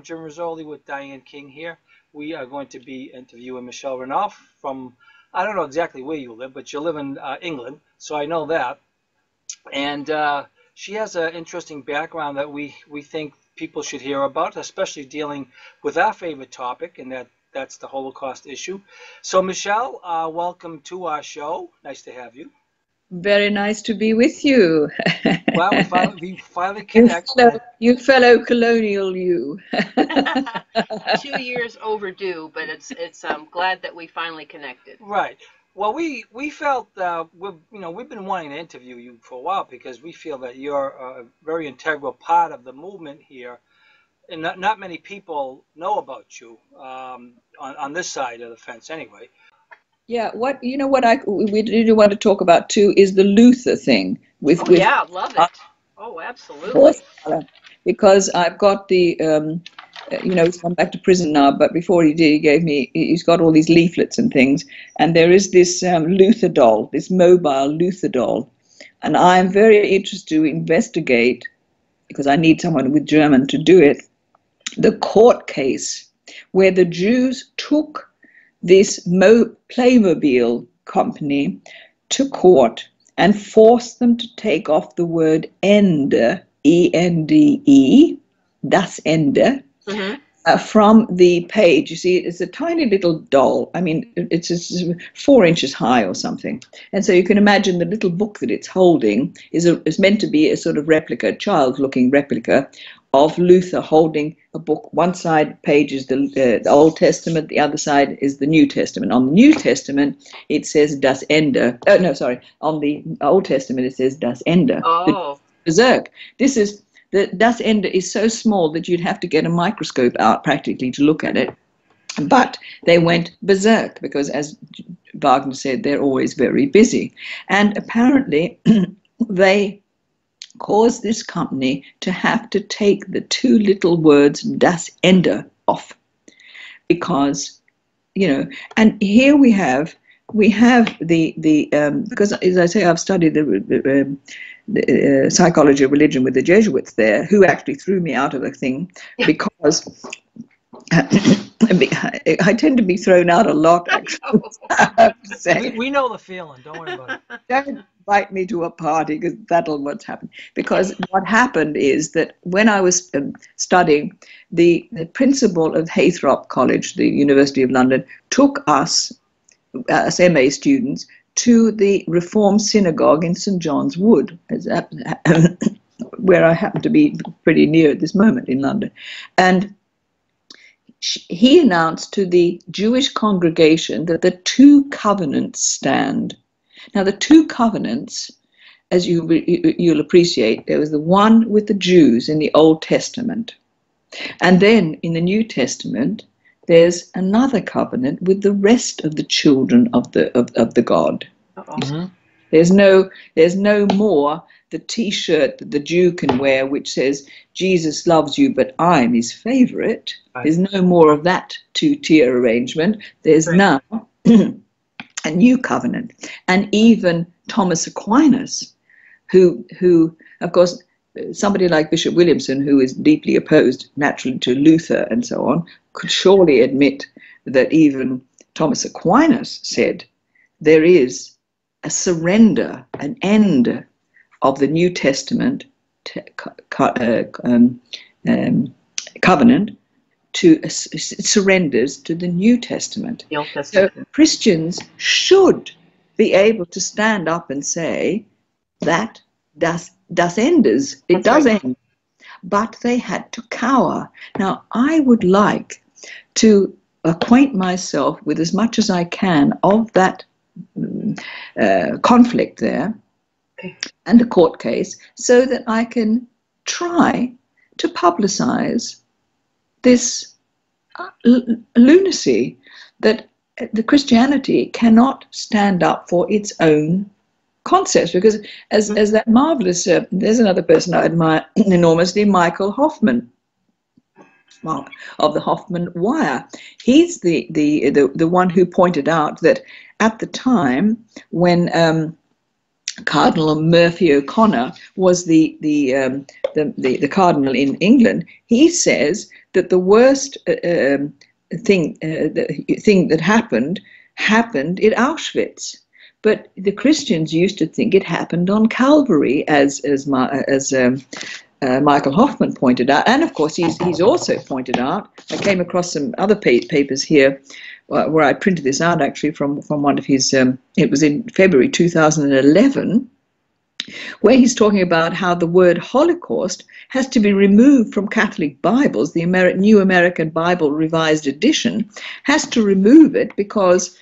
Jim Rizoli with Diane King here. We are going to be interviewing Michele Renouf from, I don't know exactly where you live, but you live in England, so I know that. And she has an interesting background that we think people should hear about, especially dealing with our favorite topic, and that's the Holocaust issue. So Michele, welcome to our show. Nice to have you. Very nice to be with you. Well, we finally connected. You fellow colonial, you. 2 years overdue, but it's glad that we finally connected. Right. Well, we felt we've been wanting to interview you for a while because we feel that you're a very integral part of the movement here, and not many people know about you on this side of the fence, anyway. Yeah, what we really want to talk about too is the Luther thing. Yeah, love it. Oh, absolutely. Because I've got the, he's gone back to prison now, but before he did, he's got all these leaflets and things, and there is this Luther doll, this mobile Luther doll, and I'm very interested to investigate, because I need someone with German to do it, the court case where the Jews took this Playmobil company to court and forced them to take off the word Ende, E-N-D-E, das Ende, from the page. You see, it's a tiny little doll. I mean, it's 4 inches high or something. And so you can imagine the little book that it's holding is meant to be a sort of replica, child-looking replica of Luther holding a book. One side page is the Old Testament, the other side is the New Testament. On the New Testament, it says Das Ende. Oh, no, sorry. On the Old Testament, it says Das Ende. Oh. Berserk. The Das Ende is so small that you'd have to get a microscope out practically to look at it. But they went berserk because, as Wagner said, they're always very busy. And apparently, they caused this company to have to take the 2 little words Das Ende off, because and here we have the because, as I say, I've studied the psychology of religion with the Jesuits there, who actually threw me out of the thing because I tend to be thrown out a lot, actually. We know the feeling. Don't worry about it. Don't invite me to a party, because that'll what's happened. Because what happened is that when I was studying, the principal of Haythrop College, the University of London, took us MA students to the Reformed Synagogue in St. John's Wood, where I happen to be pretty near at this moment in London. And he announced to the Jewish congregation that the 2 covenants stand. Now, the 2 covenants, as you'll appreciate, there was the one with the Jews in the Old Testament. And then in the New Testament, there's another covenant with the rest of the children of the God. There's no more the T-shirt that the Jew can wear which says Jesus loves you but I'm his favorite. There's no more of that 2-tier arrangement. There's now a new covenant. And even Thomas Aquinas, who of course, somebody like Bishop Williamson, who is deeply opposed naturally to Luther and so on, could surely admit that even Thomas Aquinas said there is a surrender, an end of the New Testament covenant to surrenders to the New Testament. So Christians should be able to stand up and say that das endes, it does end, but they had to cower. Now, I would like to acquaint myself with as much as I can of that conflict there and the court case, so that I can try to publicize this lunacy that the Christianity cannot stand up for its own concepts. Because as that marvelous, there's another person I admire enormously, Michael Hoffman, of the Hoffman Wire. He's the one who pointed out that at the time when Cardinal Murphy O'Connor was the the cardinal in England, he says that the worst thing that happened at Auschwitz. But the Christians used to think it happened on Calvary, as Michael Hoffman pointed out. And of course, he's also pointed out, I came across some other papers here where I printed this out actually from one of his, it was in February 2011, where he's talking about how the word Holocaust has to be removed from Catholic Bibles. The New American Bible Revised Edition has to remove it because,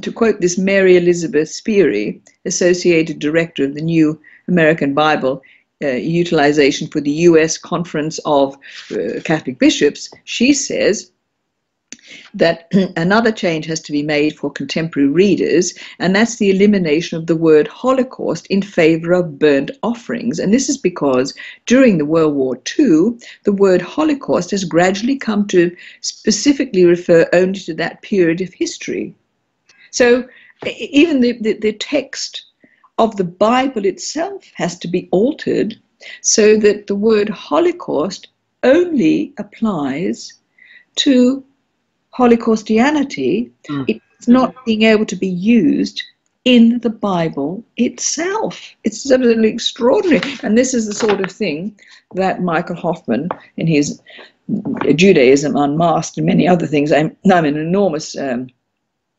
to quote this Mary Elizabeth Speary, Associated Director of the New American Bible Utilization for the U.S. Conference of Catholic Bishops, she says that another change has to be made for contemporary readers, and that's the elimination of the word Holocaust in favor of burnt offerings. And this is because during the World War II, the word Holocaust has gradually come to specifically refer only to that period of history. So even the text of the Bible itself has to be altered so that the word Holocaust only applies to Holocaustianity. It's not being able to be used in the Bible itself. It's absolutely extraordinary. And this is the sort of thing that Michael Hoffman, in his Judaism Unmasked and many other things, I'm an enormous... and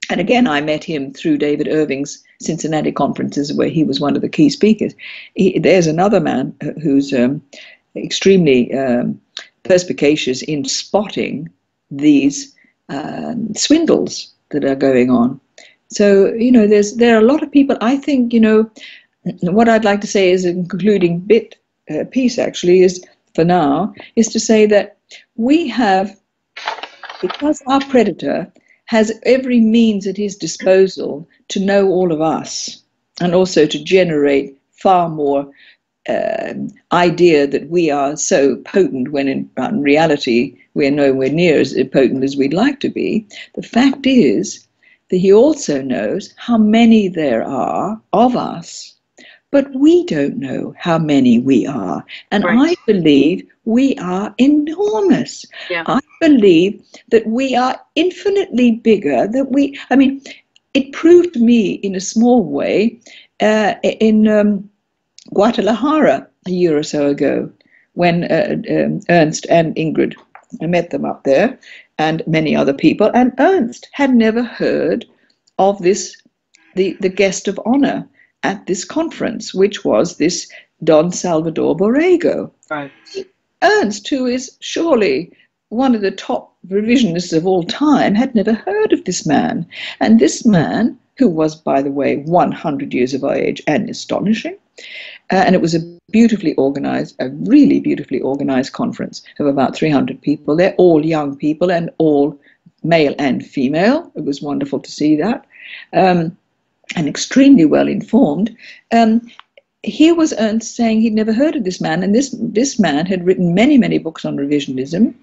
again, I met him through David Irving's Cincinnati conferences, where he was one of the key speakers. There's another man who's extremely perspicacious in spotting these swindles that are going on. So, there are a lot of people. I think, what I'd like to say is a concluding piece, actually, is for now, is to say that we have, because our predator has every means at his disposal to know all of us, and also to generate far more idea that we are so potent when in reality we're nowhere near as potent as we'd like to be. The fact is that he also knows how many there are of us, but we don't know how many we are. And right. I believe we are enormous. Yeah. I believe that we are infinitely bigger than it proved to me in a small way in Guadalajara a year or so ago, when Ernst and Ingrid, I met them up there, and many other people, and Ernst had never heard of this, the guest of honor at this conference, which was this Don Salvador Borrego. Right. Ernst, who is surely one of the top revisionists of all time, had never heard of this man. And this man, who was, by the way, 100 years of age and astonishing, and it was a really beautifully organized conference of about 300 people. They're all young people and all male and female. It was wonderful to see that. And extremely well informed. Here was Ernst saying he'd never heard of this man, and this man had written many books on revisionism,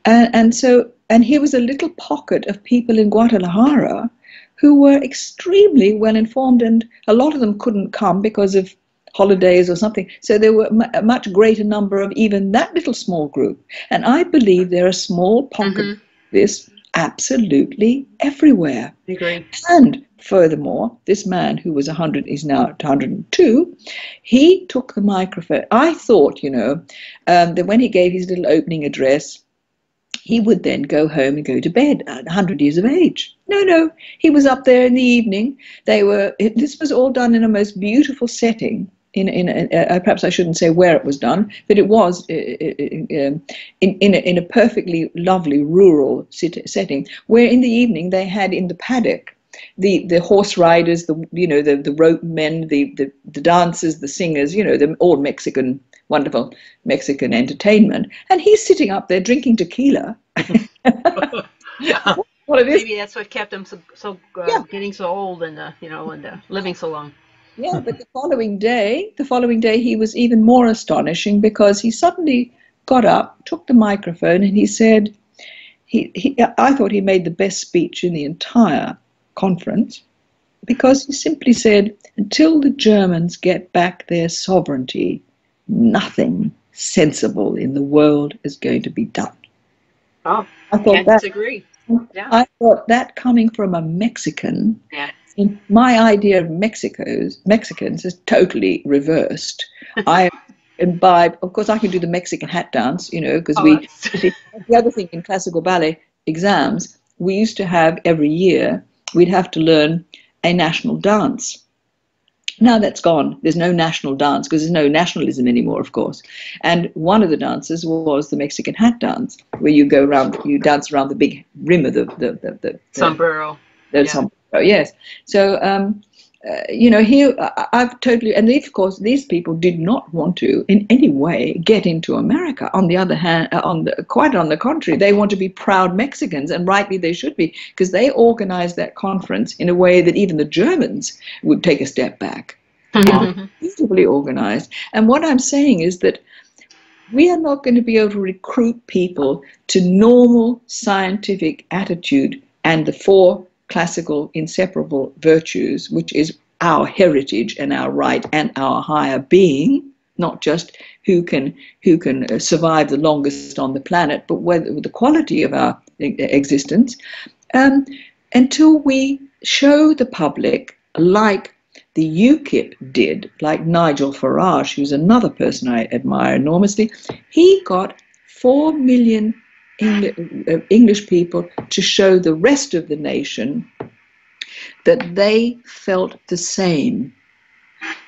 and here was a little pocket of people in Guadalajara who were extremely well informed, and a lot of them couldn't come because of holidays or something. So there were a much greater number of even that little small group. And I believe there are small pockets of this absolutely everywhere. I agree. And furthermore, this man who was 100, is now 102, he took the microphone. I thought, that when he gave his little opening address, he would then go home and go to bed at 100 years of age. No, he was up there in the evening. This was all done in a most beautiful setting. Perhaps I shouldn't say where it was done, but it was in a perfectly lovely rural setting, where in the evening they had in the paddock the horse riders, the rope men, the dancers, the singers, the all Mexican, wonderful Mexican entertainment, and he's sitting up there drinking tequila. What it is? Maybe that's what kept him so getting so old and living so long. Yeah, but the following day he was even more astonishing, because he suddenly got up, took the microphone, and he said, I thought he made the best speech in the entire conference, because he simply said, until the Germans get back their sovereignty, nothing sensible in the world is going to be done. Oh, I thought can't disagree. Yeah. I thought that coming from a Mexican, Yeah. my idea of Mexicans is totally reversed. I imbibe, of course, I can do the Mexican hat dance, you know, because the other thing in classical ballet exams, we used to have every year, we'd have to learn a national dance. Now that's gone. There's no national dance because there's no nationalism anymore, of course. And one of the dances was the Mexican hat dance, where you go around, you dance around the big rim of the sombrero. Sombrero, yes. So, you know, here I've totally, and of course, these people did not want to in any way get into America. On the other hand, quite on the contrary, they want to be proud Mexicans, and rightly they should be, because they organized that conference in a way that even the Germans would take a step back. Beautifully organized. And what I'm saying is that we are not going to be able to recruit people to normal scientific attitude and the four classical inseparable virtues, which is our heritage and our right and our higher being, not just who can survive the longest on the planet, but whether the quality of our existence, until we show the public, like the UKIP did, like Nigel Farage, who's another person I admire enormously. He got 4 million English people to show the rest of the nation that they felt the same,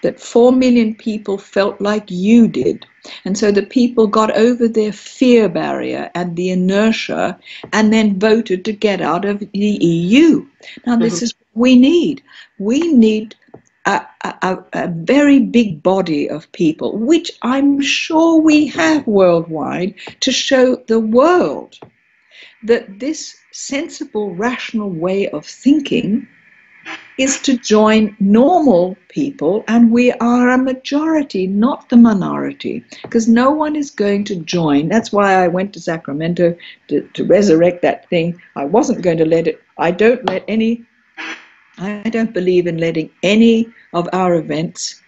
that 4 million people felt like you did. And so the people got over their fear barrier and the inertia and then voted to get out of the EU. Now, this is what we need. We need a very big body of people, which I'm sure we have worldwide, to show the world that this sensible, rational way of thinking is to join normal people, and we are a majority, not the minority, because no one is going to join. That's why I went to Sacramento to resurrect that thing. I wasn't going to let it, I don't believe in letting any of our events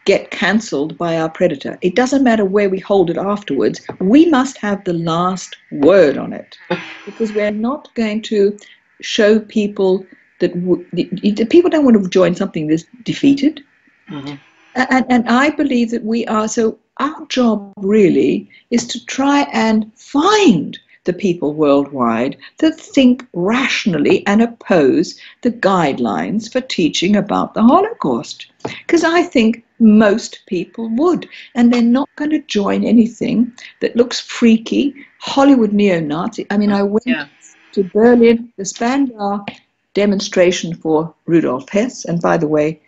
get cancelled by our predator. It doesn't matter where we hold it afterwards. We must have the last word on it, because we're not going to show people that the people don't want to join something that's defeated. And I believe that we are, so our job really is to try and find the people worldwide that think rationally and oppose the guidelines for teaching about the Holocaust. Because I think most people would, and they're not going to join anything that looks freaky, Hollywood neo-Nazi. I mean, I went to Berlin, the Spandau demonstration for Rudolf Hess, and by the way,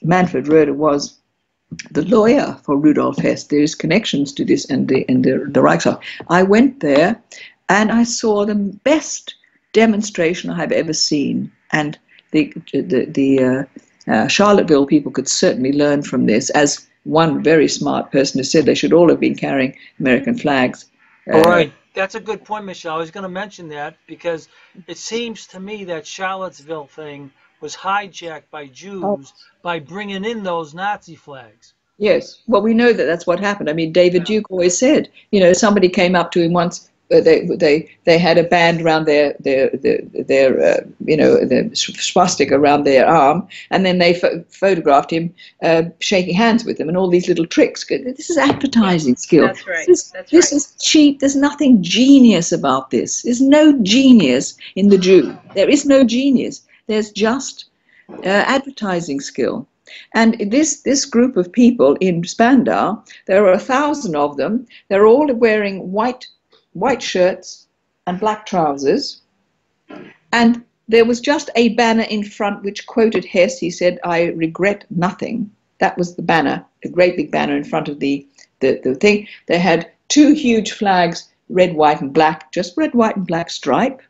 Manfred Roeder was the lawyer for Rudolf Hess. There's connections to this and the Reichstag. I went there and I saw the best demonstration I have ever seen, and the Charlottesville people could certainly learn from this. As one very smart person has said, they should all have been carrying American flags. All right. That's a good point, Michelle. I was going to mention that because it seems to me that Charlottesville thing was hijacked by Jews by bringing in those Nazi flags. Yes. Well, we know that that's what happened. I mean, David Duke always said, you know, somebody came up to him once. They had a band around their you know, the swastika around their arm, and then they photographed him shaking hands with them and all these little tricks. This is advertising skill. That's right. This is cheap. There's nothing genius about this. There's no genius in the Jew. There is no genius. There's just advertising skill. And this group of people in Spandau, there are 1,000 of them. They're all wearing white shirts and black trousers, and there was just a banner in front which quoted Hess. He said, "I regret nothing." That was the banner, a great big banner in front of the thing. They had 2 huge flags, red, white, and black, just red, white, and black stripe,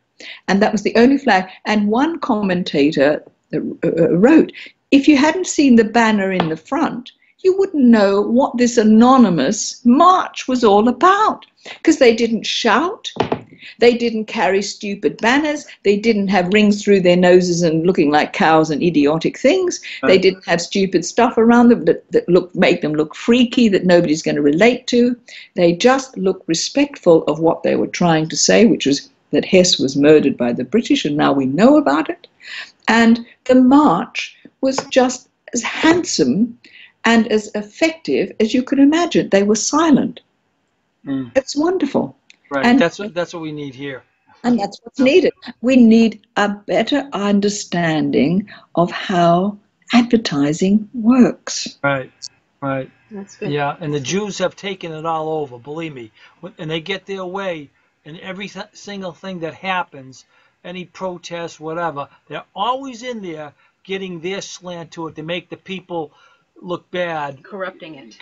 and that was the only flag. And one commentator wrote, if you hadn't seen the banner in the front, you wouldn't know what this anonymous march was all about, because they didn't shout, They didn't carry stupid banners. They didn't have rings through their noses and looking like cows and idiotic things. They didn't have stupid stuff around them that make them look freaky, that nobody's going to relate to. They just looked respectful of what they were trying to say, which was that Hess was murdered by the British, and now we know about it. And the march was just as handsome and as effective as you could imagine. They were silent. It's wonderful. Right. And that's what we need here. And that's what's needed. We need a better understanding of how advertising works. Right. Right. That's good. Yeah, and the Jews have taken it all over, believe me. And they get their way in every single thing that happens, any protest, whatever. They're always in there getting their slant to it to make the people look bad. Corrupting it.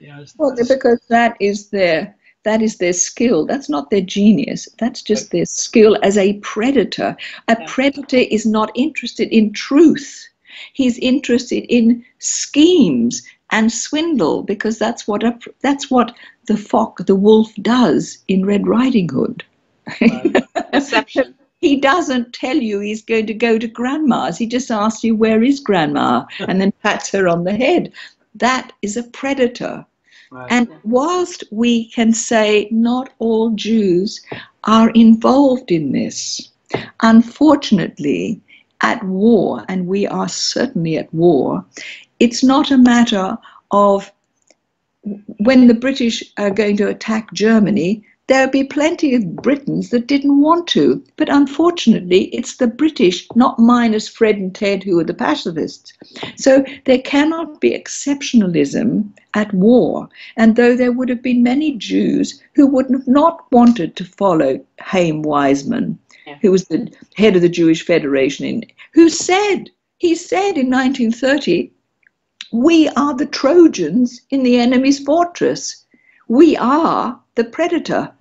Yeah, well, because that is their skill. That's not their genius. That's just their skill as a predator. A predator is not interested in truth. He's interested in schemes and swindle, because that's what the wolf does in Red Riding Hood. Deception. He doesn't tell you he's going to go to grandma's. He just asks you, where is grandma? And then pats her on the head. That is a predator. Right. And whilst we can say not all Jews are involved in this, unfortunately, at war, and we are certainly at war, it's not a matter of when the British are going to attack Germany, there'll be plenty of Britons that didn't want to. But unfortunately, it's the British, not minus Fred and Ted, who are the pacifists. So there cannot be exceptionalism at war. And though there would have been many Jews who would have not wanted to follow Haim Weizmann, who was the head of the Jewish Federation, he said in 1930, we are the Trojans in the enemy's fortress. We are the predator.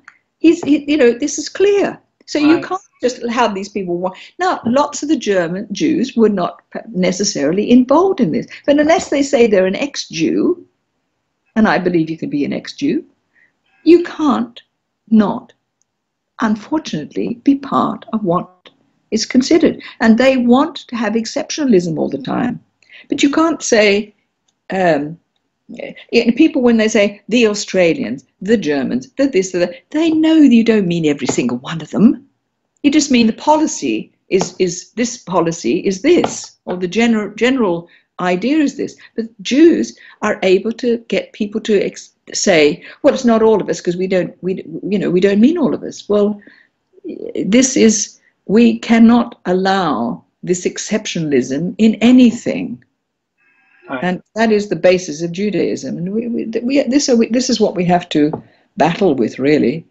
This is clear. So you can't just have these people want. Now, lots of the German Jews were not necessarily involved in this. But unless they say they're an ex-Jew, and I believe you can be an ex-Jew, you can't not, unfortunately, be part of what is considered. And they want to have exceptionalism all the time. But you can't say, people, when they say the Australians, the Germans, the this, the that, they know you don't mean every single one of them. You just mean the policy is this policy is this, or the general idea is this. But Jews are able to get people to say, well, it's not all of us because we don't mean all of us. Well, we cannot allow this exceptionalism in anything. Right. And that is the basis of Judaism, and this is what we have to battle with, really.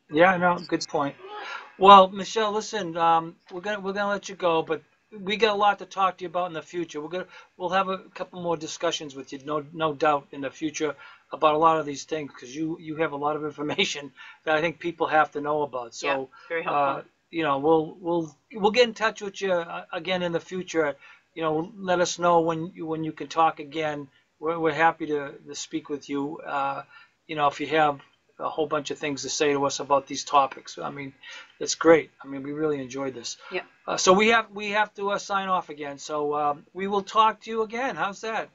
Yeah, no, good point. Well, Michele, listen, we're gonna let you go, but we got a lot to talk to you about in the future. We'll have a couple more discussions with you, no doubt, in the future about a lot of these things, because you have a lot of information that I think people have to know about. So, very helpful. We'll get in touch with you again in the future. Let us know when you can talk again. We're happy to speak with you. If you have a whole bunch of things to say to us about these topics, I mean, it's great. I mean, we really enjoyed this. Yeah. So we have to sign off again. So we will talk to you again. How's that?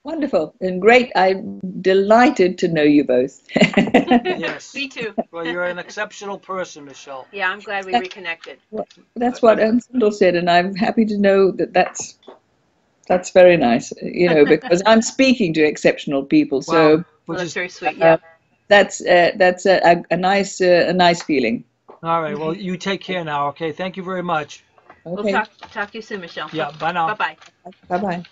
Wonderful and great. I'm delighted to know you both. Yes. Me too. Well, you're an exceptional person, Michele. Yeah, I'm glad we reconnected. That's what Ernst said, and I'm happy to know that's very nice. Because I'm speaking to exceptional people. So well, that's very sweet. Yeah. That's a nice feeling. All right. Well, you take care now. Okay. Thank you very much. Okay. We'll talk to you soon, Michele. Yeah. Bye now. Bye-bye. Bye-bye.